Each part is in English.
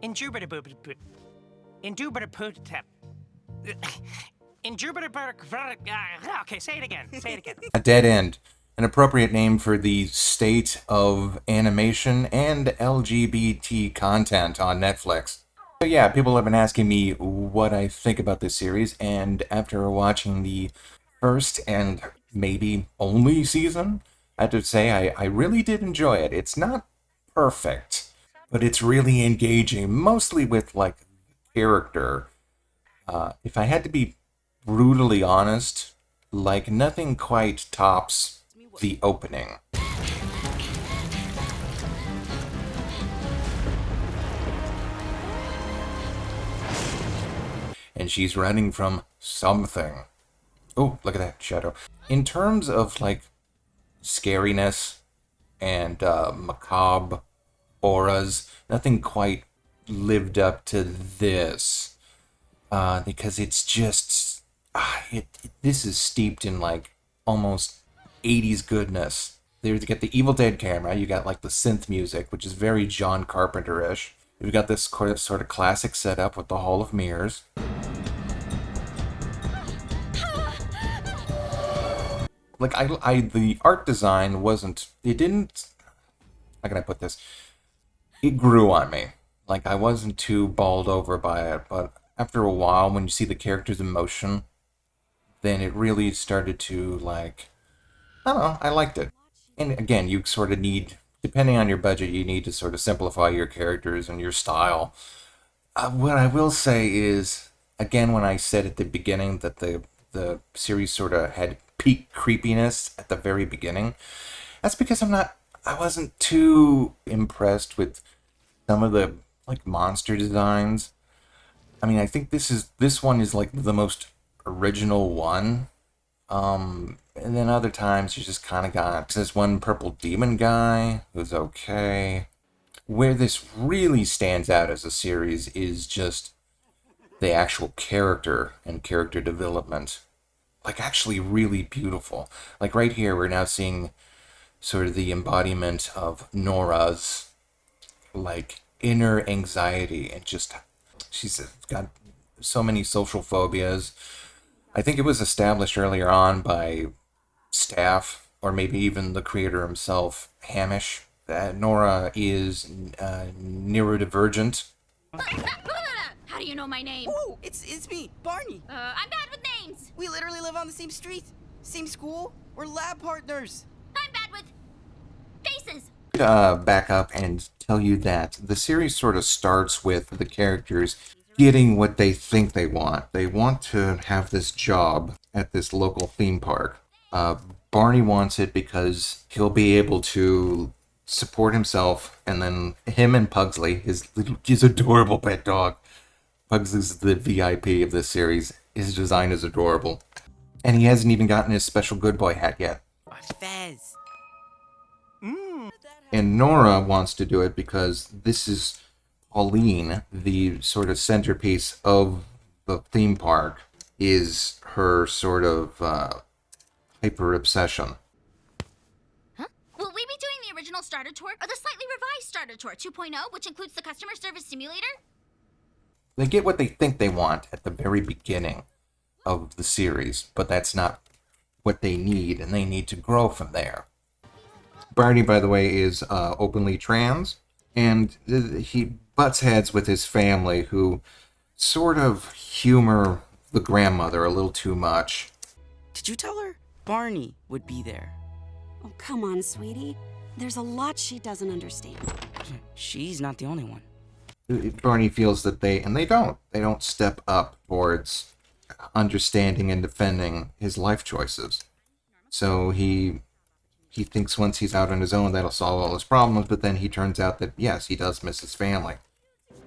Indubitably. Indubitably. Okay, say it again. Say it again. A dead end. An appropriate name for the state of animation and LGBT content on Netflix. So yeah, people have been asking me what I think about this series, and after watching the first and maybe only season, I have to say I really did enjoy it. It's not perfect, but it's really engaging, mostly with like character. If I had to be brutally honest, like nothing quite tops the opening. And she's running from something. Oh, look at that shadow. In terms of like scariness and macabre auras, nothing quite lived up to this. Because it's just this is steeped in like almost 80s goodness. There you get the Evil Dead camera, you got like the synth music, which is very John Carpenter-ish. You've got this sort of classic setup with the Hall of Mirrors. Like the art design wasn't. It didn't. How can I put this? It grew on me. Like I wasn't too bowled over by it, but after a while, when you see the characters in motion, then it really started to like. I don't know. I liked it. And again, you sort of need, depending on your budget, you need to sort of simplify your characters and your style. What I will say is, again, when I said at the beginning that the series sort of had peak creepiness at the very beginning, that's because I wasn't too impressed with some of the like monster designs. I mean, I think this one is like the most original one. And then other times you just kind of got this one purple demon guy who's okay. Where this really stands out as a series is just the actual character and character development. Like actually really beautiful. Like right here, we're now seeing sort of the embodiment of Nora's like inner anxiety and just she's got so many social phobias. I think it was established earlier on by staff or maybe even the creator himself, Hamish, that Nora is neurodivergent. How do you know my name? Oh, it's me, Barney. I'm bad with names. We literally live on the same street, same school. We're lab partners. I'm bad with faces. Back up and tell you that the series sort of starts with the characters getting what they think they want. They want to have this job at this local theme park. Barney wants it because he'll be able to support himself, and then him and Pugsley, his adorable pet dog. Pugsley's the VIP of this series. His design is adorable. And he hasn't even gotten his special good boy hat yet. Fez. And Nora wants to do it because this is Pauline, the sort of centerpiece of the theme park, is her sort of hyper obsession. Huh? Will we be doing the original starter tour or the slightly revised starter tour 2.0, which includes the customer service simulator? They get what they think they want at the very beginning of the series, but that's not what they need, and they need to grow from there. Barney, by the way, is openly trans, and he butts heads with his family, who sort of humor the grandmother a little too much. Did you tell her Barney would be there? Oh, come on, sweetie. There's a lot she doesn't understand. She's not the only one. Barney feels that they don't step up towards understanding and defending his life choices. So he thinks once he's out on his own that'll solve all his problems, but then he turns out that yes, he does miss his family.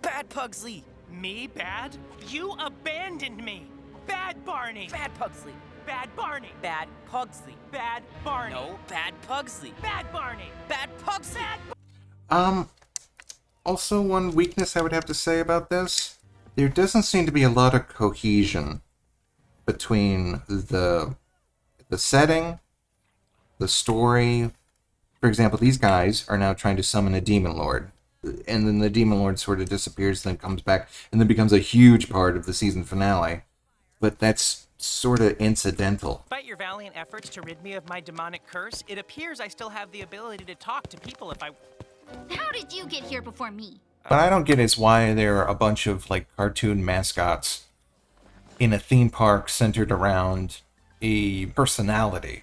Bad Pugsley. Me bad? You abandoned me. Bad Barney. Bad Pugsley. Bad Barney. Bad Pugsley. Bad Barney. No, Bad Pugsley. Bad Barney. Bad Pugsley. Also, one weakness I would have to say about this, there doesn't seem to be a lot of cohesion between the setting, the story. For example, these guys are now trying to summon a demon lord. and then the Demon Lord sort of disappears, then comes back, and then becomes a huge part of the season finale. But that's sort of incidental. Despite your valiant efforts to rid me of my demonic curse, it appears I still have the ability to talk to people if I... How did you get here before me? What I don't get is why there are a bunch of like cartoon mascots in a theme park centered around a personality.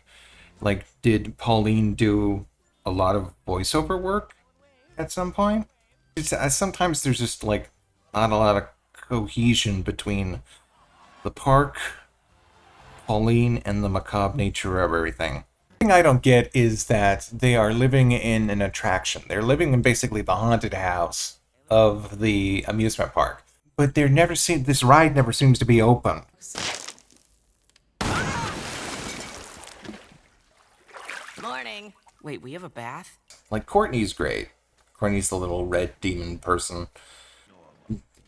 Like, did Pauline do a lot of voiceover work at some point? Sometimes there's just like not a lot of cohesion between the park, Pauline, and the macabre nature of everything. The thing I don't get is that they are living in an attraction. They're living in basically the haunted house of the amusement park. But this ride never seems to be open. Morning. Wait, we have a bath? Like, Courtney's great. Courtney's the little red demon person.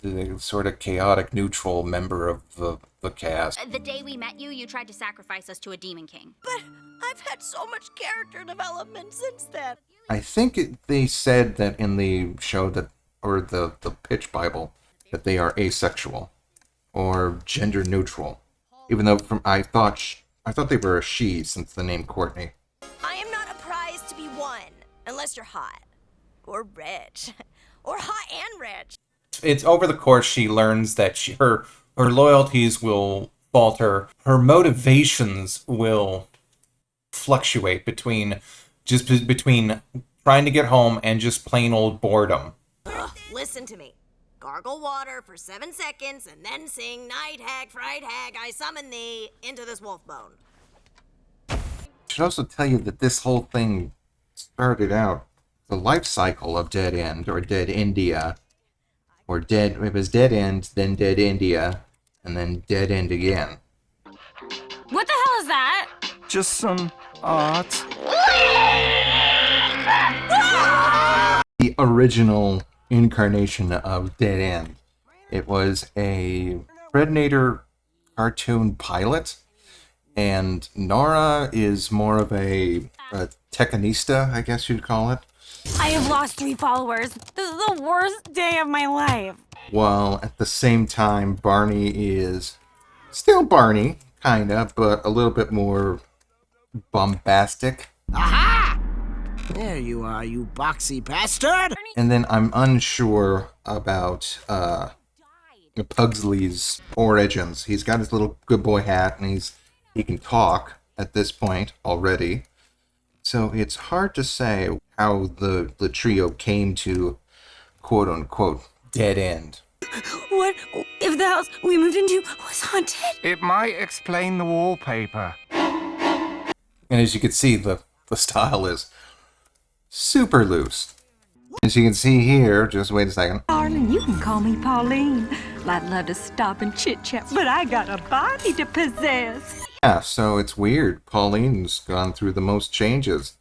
The sort of chaotic, neutral member of the cast. The day we met you, you tried to sacrifice us to a demon king. But I've had so much character development since then. I think they said that in the show that, or the pitch Bible, that they are asexual or gender neutral. Even though I thought they were a she since the name Courtney. I am not a prize to be won, unless you're hot. Or rich. Or hot and rich. It's over the course she learns that her loyalties will falter. Her motivations will fluctuate between trying to get home and just plain old boredom. Ugh, listen to me. Gargle water for 7 seconds and then sing Night Hag, Fright Hag, I summon thee into this wolf bone. I should also tell you that this whole thing started out the life cycle of Dead End or Dead India. It was Dead End, then Dead India, and then Dead End again. What the hell is that? Just some art. The original incarnation of Dead End. It was a Predator cartoon pilot, and Nora is more of a Tekkenista, I guess you'd call it. I have lost 3 followers. This is the worst day of my life. While at the same time, Barney is still Barney, kinda, but a little bit more bombastic. Aha! There you are, you boxy bastard! And then I'm unsure about Pugsley's origins. He's got his little good boy hat, and he can talk at this point already. So it's hard to say how the trio came to quote-unquote dead end. What if the house we moved into was haunted? It might explain the wallpaper. And as you can see, the style is super loose. As you can see here, just wait a second. Darling, you can call me Pauline. I'd love to stop and chit-chat, but I got a body to possess. Yeah, so it's weird. Pauline's gone through the most changes.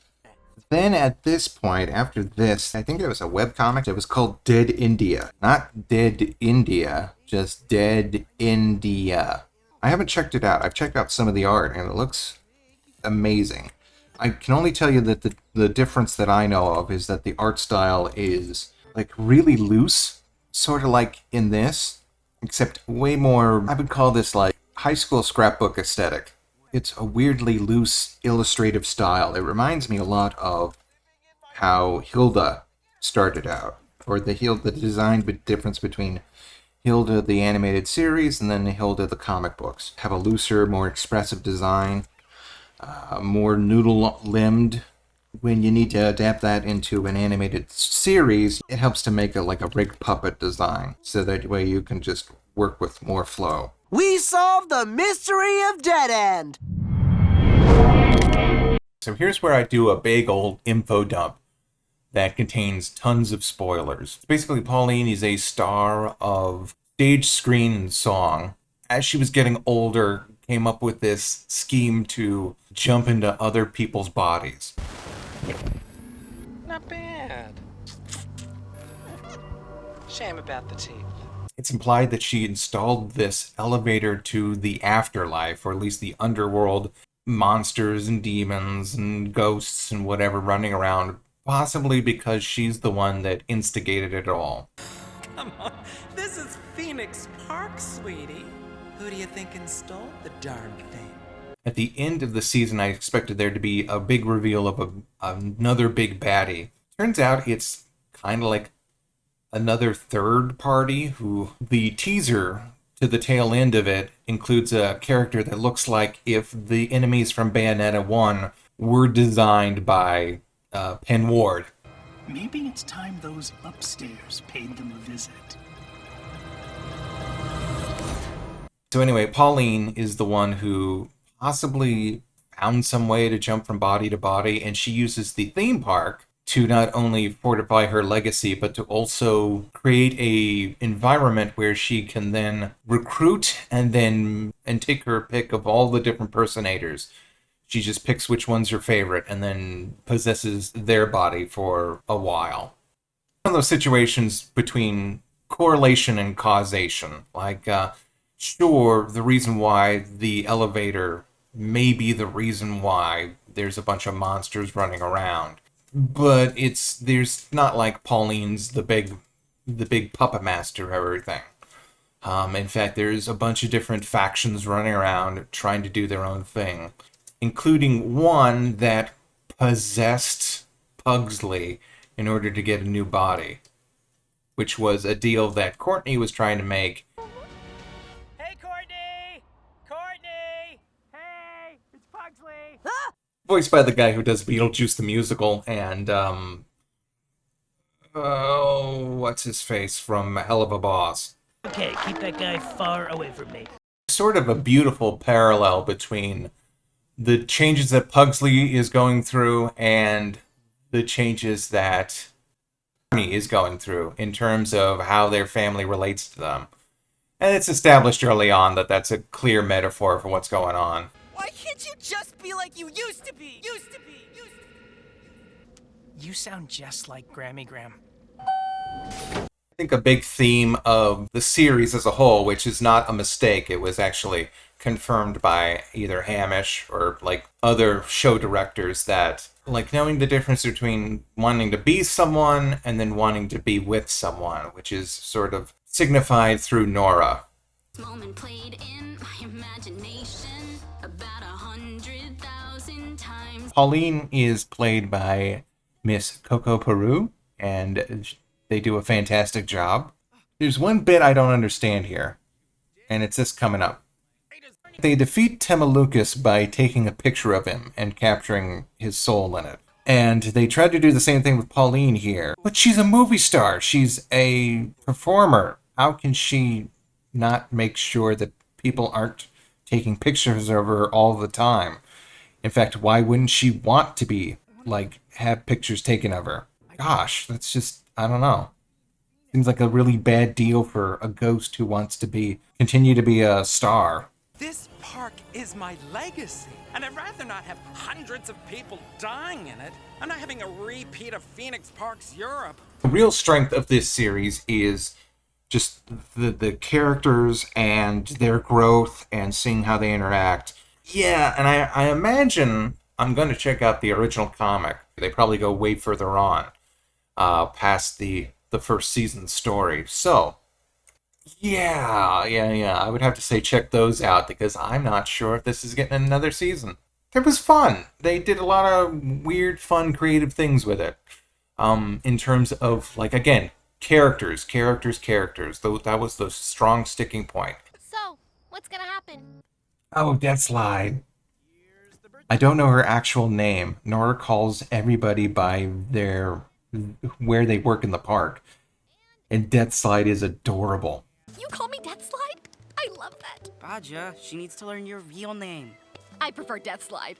Then at this point, after this, I think it was a webcomic. It was called Dead India. Not Dead India, just Dead India. I haven't checked it out. I've checked out some of the art, and it looks amazing. I can only tell you that the difference that I know of is that the art style is like really loose, sort of like in this, except way more, I would call this like high school scrapbook aesthetic. It's a weirdly loose illustrative style. It reminds me a lot of how Hilda started out, or the design difference between Hilda the animated series and then Hilda the comic books. Have a looser, more expressive design, more noodle-limbed. When you need to adapt that into an animated series, it helps to make it like a rig puppet design, so that way you can just work with more flow. We solved the mystery of Dead End! So here's where I do a big old info dump that contains tons of spoilers. Basically, Pauline is a star of stage, screen, and song. As she was getting older, came up with this scheme to jump into other people's bodies. Not bad. Shame about the teeth. It's implied that she installed this elevator to the afterlife, or at least the underworld, monsters and demons and ghosts and whatever running around possibly because she's the one that instigated it all. Come on, this is Phoenix Park, sweetie. Who do you think installed the darn thing? At the end of the season, I expected there to be a big reveal of another big baddie. Turns out it's kind of like another third party who the teaser to the tail end of it includes a character that looks like if the enemies from Bayonetta 1 were designed by Penn Ward. Maybe it's time those upstairs paid them a visit. So anyway, Pauline is the one who possibly found some way to jump from body to body, and she uses the theme park to not only fortify her legacy, but to also create a environment where she can then recruit and take her pick of all the different personators. She just picks which one's her favorite and then possesses their body for a while. One of those situations between correlation and causation. Like, sure, the reason why the elevator may be the reason why there's a bunch of monsters running around. But there's not like Pauline's the big puppet master of everything. In fact, there's a bunch of different factions running around trying to do their own thing, including one that possessed Pugsley in order to get a new body, which was a deal that Courtney was trying to make. Hey, Courtney! Courtney! Hey, it's Pugsley! Voiced by the guy who does Beetlejuice the musical and, what's his face from Hell of a Boss. Okay, keep that guy far away from me. Sort of a beautiful parallel between the changes that Pugsley is going through and the changes that Courtney is going through in terms of how their family relates to them. And it's established early on that that's a clear metaphor for what's going on. Why can't you just be like you used to be? You sound just like Grammy Graham. I think a big theme of the series as a whole, which is not a mistake, it was actually confirmed by either Hamish or like other show directors, that like knowing the difference between wanting to be someone and then wanting to be with someone, which is sort of signified through Nora. Moment played in my imagination about 100,000 times. Pauline is played by Miss Coco Peru, and they do a fantastic job. There's one bit I don't understand here, and it's this coming up. They defeat Temalucas by taking a picture of him and capturing his soul in it. And they tried to do the same thing with Pauline here. But she's a movie star. She's a performer. How can she not make sure that people aren't taking pictures of her all the time? In fact, why wouldn't she want to be, like, have pictures taken of her? Gosh, that's just, I don't know. Seems like a really bad deal for a ghost who wants to continue to be a star. This park is my legacy, and I'd rather not have hundreds of people dying in it. I'm not having a repeat of Phoenix Park's Europe. The real strength of this series is just the characters and their growth and seeing how they interact. Yeah, and I imagine I'm going to check out the original comic. They probably go way further on, past the first season story. So, yeah, I would have to say check those out, because I'm not sure if this is getting another season. It was fun. They did a lot of weird, fun, creative things with it. In terms of, like, again, characters. That was the strong sticking point. So, what's gonna happen? Oh, Deathslide. I don't know her actual name. Nora calls everybody by where they work in the park. And Deathslide is adorable. You call me Deathslide? I love that. Raja, she needs to learn your real name. I prefer Deathslide.